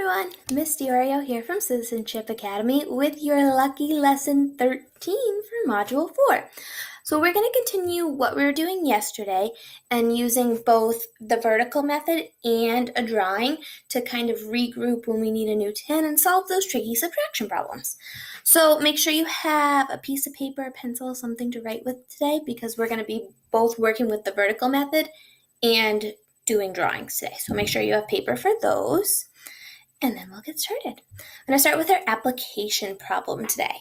everyone, Miss Diorio here from Citizenship Academy with your lucky lesson 13 for Module 4. So we're going to continue what we were doing yesterday and using both the vertical method and a drawing to kind of regroup when we need a new 10 and solve those tricky subtraction problems. So make sure you have a piece of paper, a pencil, something to write with today because we're going to be both working with the vertical method and doing drawings today. So make sure you have paper for those. And then we'll get started. I'm going to start with our application problem today.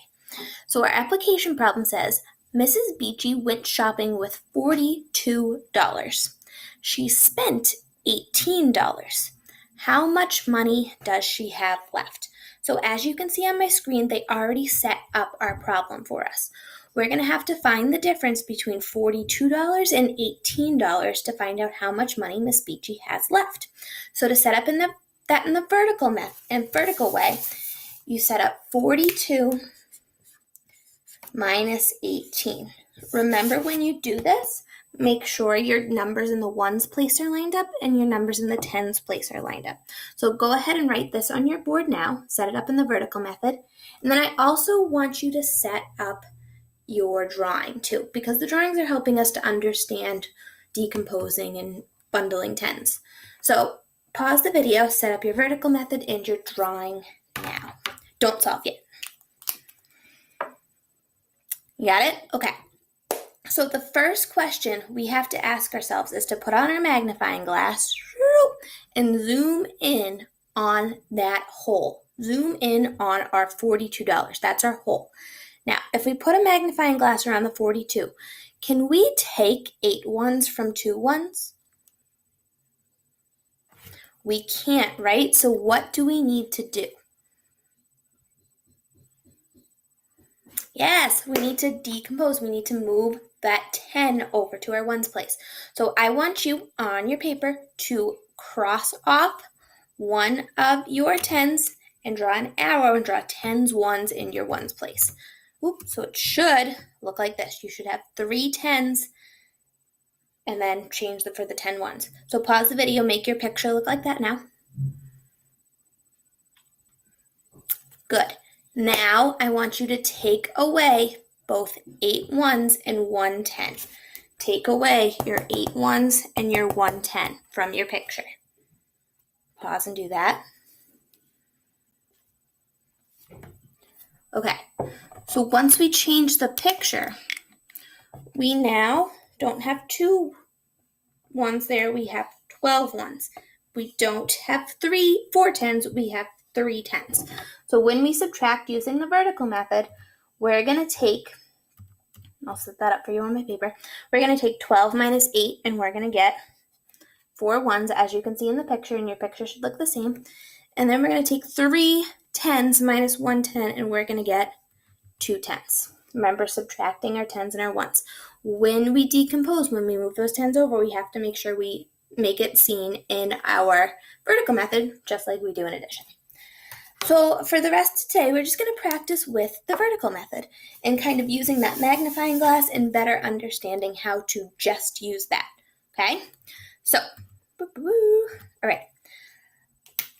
So our application problem says, Mrs. Beachy went shopping with $42. She spent $18. How much money does she have left? So as you can see on my screen, they already set up our problem for us. We're going to have to find the difference between $42 and $18 to find out how much money Miss Beachy has left. So to set up in the vertical way, you set up 42 minus 18. Remember when you do this, make sure your numbers in the ones place are lined up and your numbers in the tens place are lined up. So go ahead and write this on your board now, set it up in the vertical method. And then I also want you to set up your drawing too, because the drawings are helping us to understand decomposing and bundling tens. So pause the video, set up your vertical method and your drawing now. Don't solve yet. You got it? Okay. So the first question we have to ask ourselves is to put on our magnifying glass and zoom in on that hole. Zoom in on our $42. That's our hole. Now, if we put a magnifying glass around the 42, can we take 8 ones from 2 ones? We can't, right? So what do we need to do? Yes, we need to decompose. We need to move that 10 over to our ones place. So I want you on your paper to cross off one of your tens and draw an arrow and draw tens, ones in your ones place. So it should look like this. You should have 3 tens and then change them for the 10 ones. So pause the video, make your picture look like that now. Good. Now I want you to take away both 8 ones and 1 10. Take away your 8 ones and your 1 10 from your picture. Pause and do that. Okay, so once we change the picture, we now don't have 2 ones there, we have 12 ones. We don't have 4 tens, we have 3 tens. So when we subtract using the vertical method, we're going to take, I'll set that up for you on my paper, we're going to take 12 minus 8 and we're going to get 4 ones as you can see in the picture, and your picture should look the same. And then we're going to take 3 tens minus 1 10 and we're going to get 2 tens. Remember, subtracting our tens and our ones. When we decompose, when we move those tens over, we have to make sure we make it seen in our vertical method, just like we do in addition. So for the rest of today, we're just going to practice with the vertical method and kind of using that magnifying glass and better understanding how to just use that, okay? So, all right.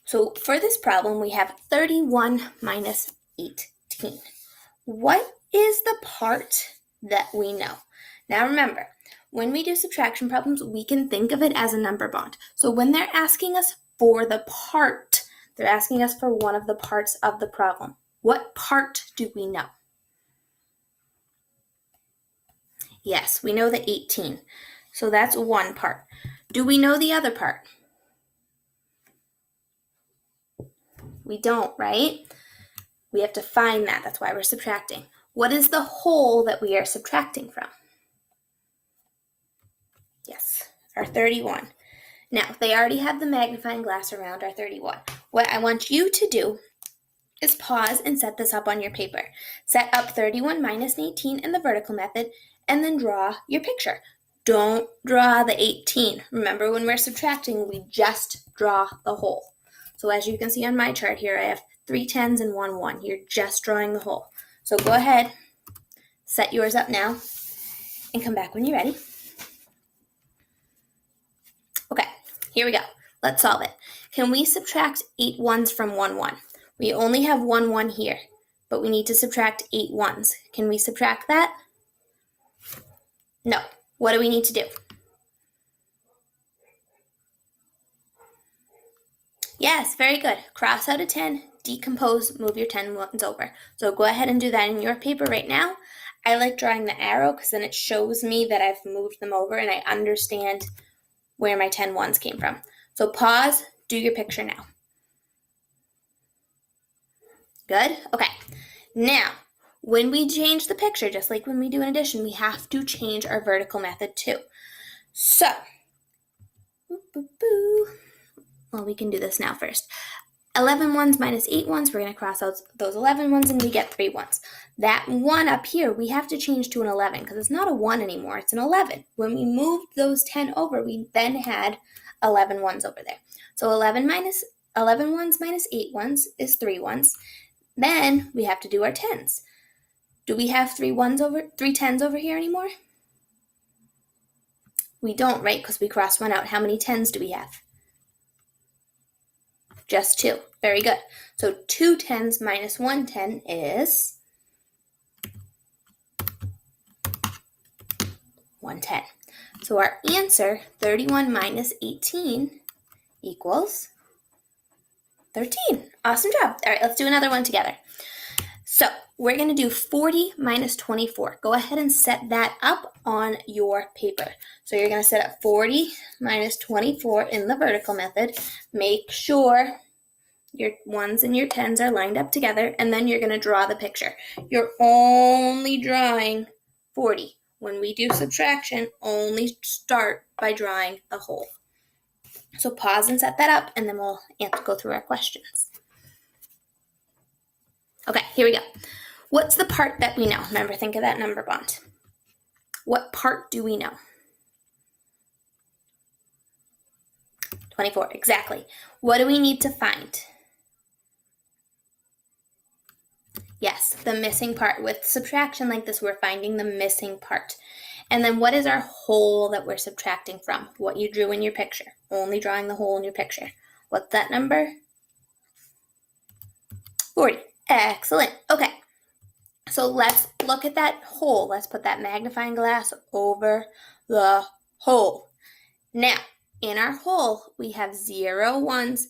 So for this problem, we have 31 minus 18. What is the part that we know? Now remember, when we do subtraction problems, we can think of it as a number bond. So when they're asking us for the part, they're asking us for one of the parts of the problem. What part do we know? Yes, we know the 18. So that's one part. Do we know the other part? We don't, right? We have to find that. That's why we're subtracting. What is the whole that we are subtracting from? Yes, our 31. Now, they already have the magnifying glass around our 31. What I want you to do is pause and set this up on your paper. Set up 31 minus 18 in the vertical method and then draw your picture. Don't draw the 18. Remember, when we're subtracting, we just draw the whole. So as you can see on my chart here, I have 3 tens and 1 1. You're just drawing the whole. So go ahead, set yours up now, and come back when you're ready. Okay, here we go. Let's solve it. Can we subtract 8 ones from 1 1? We only have 1 1 here, but we need to subtract 8 ones. Can we subtract that? No. What do we need to do? Yes, very good. Cross out a 10, decompose, move your 10 ones over. So go ahead and do that in your paper right now. I like drawing the arrow because then it shows me that I've moved them over and I understand where my 10 ones came from. So pause, do your picture now. Good? Okay. Now, when we change the picture, just like when we do an addition, we have to change our vertical method too. So, well, we can do this now first. 11 ones minus 8 ones, we're going to cross out those 11 ones and we get 3 ones. That 1 up here, we have to change to an 11 because it's not a 1 anymore, it's an 11. When we moved those 10 over, we then had 11 ones over there. So 11 ones minus 8 ones is 3 ones. Then we have to do our 10s. Do we have 3 10s over here anymore? We don't, right? Because we crossed 1 out. How many 10s do we have? Just 2. Very good. So 2 10s minus 1 10 is 110. So our answer, 31 minus 18, equals 13. Awesome job. All right, let's do another one together. So we're going to do 40 minus 24. Go ahead and set that up on your paper. So you're going to set up 40 minus 24 in the vertical method. Make sure your 1s and your 10s are lined up together, and then you're going to draw the picture. You're only drawing 40. When we do subtraction, only start by drawing the whole. So pause and set that up, and then we'll go through our questions. Okay, here we go. What's the part that we know? Remember, think of that number bond. What part do we know? 24, exactly. What do we need to find? Yes, the missing part. With subtraction like this, we're finding the missing part. And then what is our whole that we're subtracting from? What you drew in your picture. Only drawing the whole in your picture. What's that number? 40. Excellent. Okay. So let's look at that whole. Let's put that magnifying glass over the whole. Now, in our whole, we have 0 ones,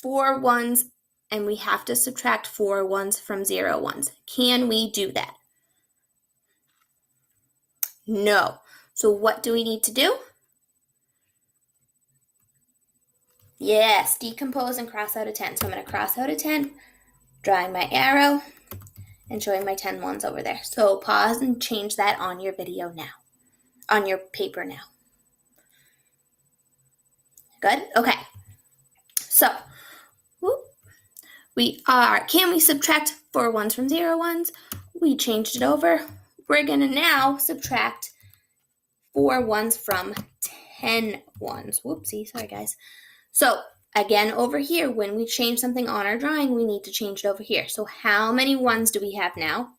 4 ones, and we have to subtract 4 ones from 0 ones. Can we do that? No. So what do we need to do? Yes, decompose and cross out a 10. So I'm going to cross out a 10, drawing my arrow, and showing my 10 ones over there. So pause and change that on your video now, on your paper now. Good? Okay. So, can we subtract 4 ones from 0 ones? We changed it over. We're going to now subtract 4 ones from 10 ones. Whoopsie, sorry guys. So, again, over here, when we change something on our drawing, we need to change it over here. So how many ones do we have now?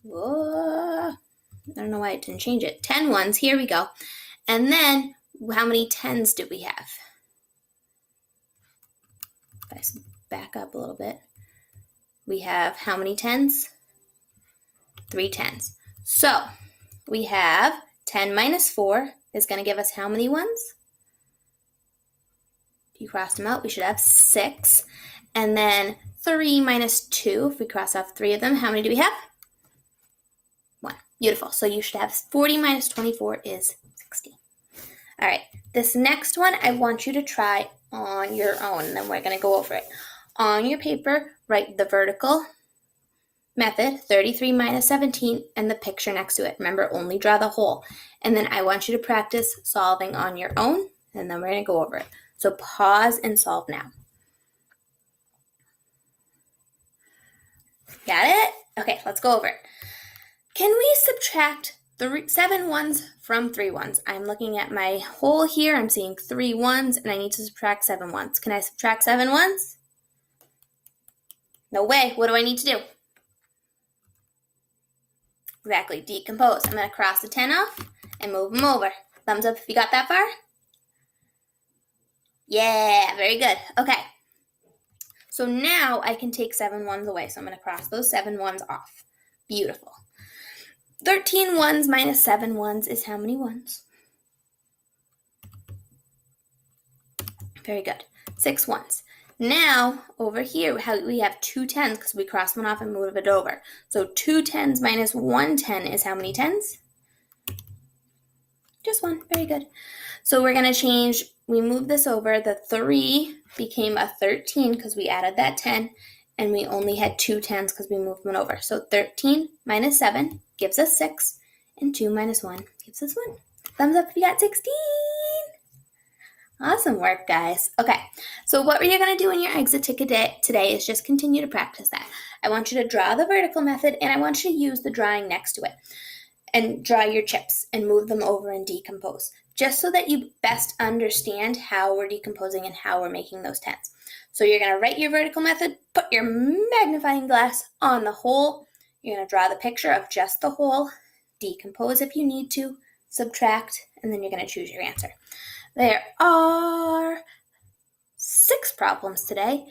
Whoa, I don't know why it didn't change it. 10 ones, here we go. And then, how many 10s do we have? If I back up a little bit. We have how many 10s? 3 10s. So, we have 10 minus 4 is going to give us how many ones? If you cross them out, we should have 6. And then 3 minus 2, if we cross off 3 of them, how many do we have? 1. Beautiful. So you should have 40 minus 24 is 60. All right. This next one, I want you to try on your own, and then we're going to go over it. On your paper, write the vertical method, 33 minus 17, and the picture next to it. Remember, only draw the whole. And then I want you to practice solving on your own, and then we're going to go over it. So pause and solve now. Got it? Okay, let's go over it. Can we subtract 7 ones from 3 ones? I'm looking at my whole here. I'm seeing 3 ones, and I need to subtract 7 ones. Can I subtract 7 ones? No way. What do I need to do? Exactly, decompose. I'm going to cross the 10 off and move them over. Thumbs up if you got that far. Yeah, very good. Okay. So now I can take 7 ones away. So I'm going to cross those 7 ones off. Beautiful. 13 ones minus 7 ones is how many ones? Very good. 6 ones. Now, over here, we have 2 tens because we crossed one off and moved it over. So 2 tens minus 1 10 is how many tens? Just 1. Very good. So we're going to change, we move this over. The 3 became a 13 because we added that 10. And we only had 2 tens because we moved one over. So 13 minus 7 gives us 6. And 2 minus 1 gives us 1. Thumbs up if you got 16. Awesome work, guys. Okay, so what you're going to do in your exit ticket today is just continue to practice that. I want you to draw the vertical method, and I want you to use the drawing next to it. And draw your chips and move them over and decompose, just so that you best understand how we're decomposing and how we're making those tens. So you're going to write your vertical method, put your magnifying glass on the hole. You're going to draw the picture of just the hole, decompose if you need to, subtract, and then you're going to choose your answer. There are 6 problems today.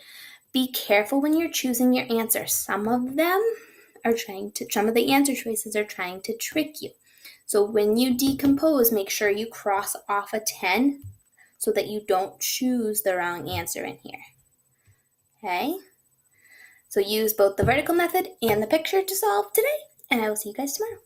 Be careful when you're choosing your answer. Some of the answer choices are trying to trick you. So when you decompose, make sure you cross off a 10 so that you don't choose the wrong answer in here. Okay? So use both the vertical method and the picture to solve today, and I will see you guys tomorrow.